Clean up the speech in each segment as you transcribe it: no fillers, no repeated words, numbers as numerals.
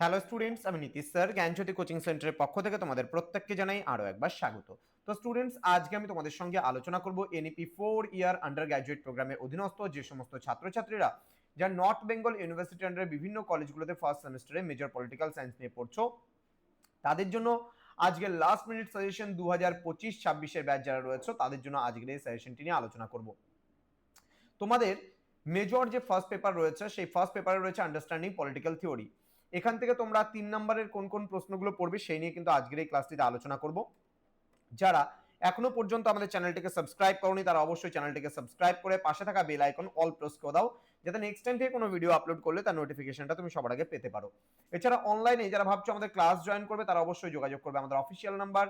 Hello students, আমি Nitish sir জ্ঞানজ্যোতি coaching সেন্টারের পক্ষ থেকে তোমাদের প্রত্যেককে জানাই আরো একবার স্বাগত। তো স্টুডেন্টস, আজকে আমি তোমাদের সঙ্গে আলোচনা করব এনইপি 4 ইয়ার আন্ডার গ্র্যাজুয়েট প্রোগ্রামের অধীনস্থ যে সমস্ত ছাত্রছাত্রীরা যারা নর্থ বেঙ্গল ইউনিভার্সিটি আন্ডারে বিভিন্ন কলেজগুলোতে ফার্স্ট সেমিস্টারে মেজর পলিটিক্যাল সায়েন্স নিয়ে পড়ছো, তাদের জন্য আজকের লাস্ট মিনিট সাজেশন 2025-26 ব্যাচ যারা রয়েছে তাদের জন্য আজকের এই সাজেশনটি নিয়ে আলোচনা করব। তোমাদের মেজর যে ফার্স্ট পেপার রয়েছে সেই ফার্স্ট পেপারে রয়েছে আন্ডারস্ট্যান্ডিং পলিটিক্যাল থিওরি। এখান থেকে তোমরা 3 নম্বরের কোন কোন প্রশ্নগুলো পড়বে সেই নিয়ে কিন্তু আজকের এই ক্লাসটিতে আলোচনা করব। যারা এখনো পর্যন্ত আমাদের চ্যানেলটিকে সাবস্ক্রাইব করোনি তারা অবশ্যই চ্যানেলটিকে সাবস্ক্রাইব করে পাশে থাকা বেল আইকন অল প্রেস করে দাও, যাতে নেক্সট টাইম থেকে কোনো ভিডিও আপলোড করলে তার নোটিফিকেশনটা তুমি সবার আগে পেতে পারো। এছাড়া অনলাইনে যারা ভাবছো আমাদের ক্লাস জয়েন করবে তারা অবশ্যই যোগাযোগ করবে আমাদের অফিসিয়াল নাম্বার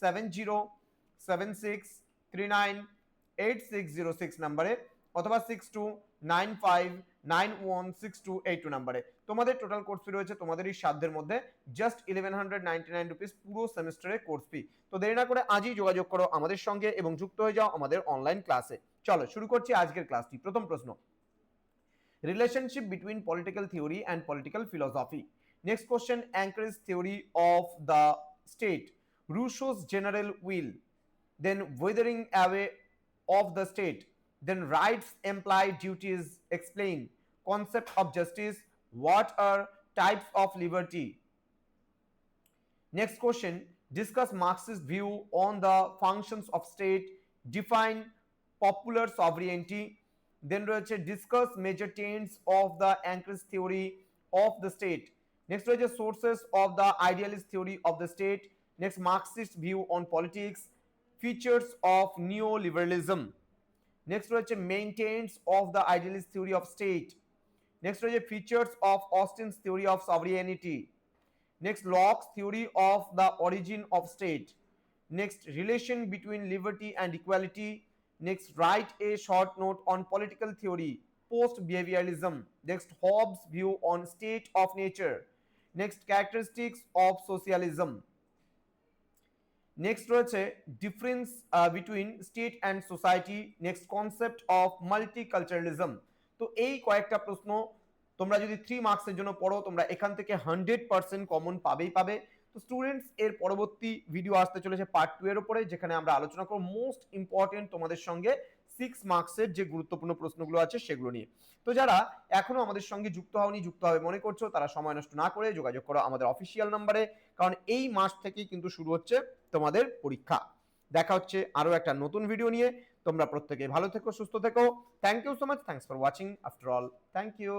7076398606 নাম্বারে অথবা 6295916282 নাম্বারে। তোমাদের টোটাল কোর্স ফি রয়েছে তোমাদেরই সাধ্যের মধ্যে জাস্ট 1199 রুপিস পুরো সেমিস্টারের কোর্স ফি। তো দেরি না করে আজই যোগাযোগ করো আমাদের সঙ্গে এবং যুক্ত হয়ে যাও আমাদের অনলাইন ক্লাসে। চলো শুরু করছি আজকের ক্লাসটি। প্রথম প্রশ্ন, relationship between political theory and political philosophy. Next question, anchorage theory of the state, Rousseau's general will, then withering away of the state, then rights imply duties explain, concept of justice, what are types of liberty. Next question, discuss Marxist view on the functions of state, define popular sovereignty. Then রয়েছে discuss major tenets of the anchorage theory of the state. Next রয়েছে sources of the idealist theory of the state. Next, Marxist view on politics, features of neoliberalism. Next রয়েছে maintains of the idealist theory of state. Next রয়েছে features of Austin's theory of sovereignty. Next, Locke's theory of the origin of state. Next, relation between liberty and equality. Next, write a short note on political theory, post-behavioralism. Next, Hobbes' view on state of nature. Next, characteristics of socialism. Next রয়েছে difference between state and society. Next, concept of multiculturalism. তো এই কয়েকটা প্রশ্ন তোমরা যদি 3 মার্কসের জন্য পড়ো তোমরা এখান থেকে 100% কমন পাবে। তো স্টুডেন্টস, এর পরবর্তী ভিডিও আসতে চলেছে পার্ট 2 এর উপরে, যেখানে আমরা আলোচনা করব মোস্ট ইম্পর্টেন্ট তোমাদের সঙ্গে 6 মার্কসের যে গুরুত্বপূর্ণ প্রশ্নগুলো আছে সেগুলো নিয়ে। তো যারা এখনো আমাদের সঙ্গে যুক্ত হওনি, যুক্ত হবে মনে করছো, তারা সময় নষ্ট না করে যোগাযোগ করো আমাদের অফিসিয়াল নাম্বারে, কারণ এই মাস থেকেই কিন্তু শুরু হচ্ছে তোমাদের পরীক্ষা। দেখা হচ্ছে আরো একটা নতুন ভিডিও নিয়ে। তোমরা প্রত্যেকে ভালো থেকো, সুস্থ থেকো। Thank you so much, thanks for watching after all, thank you.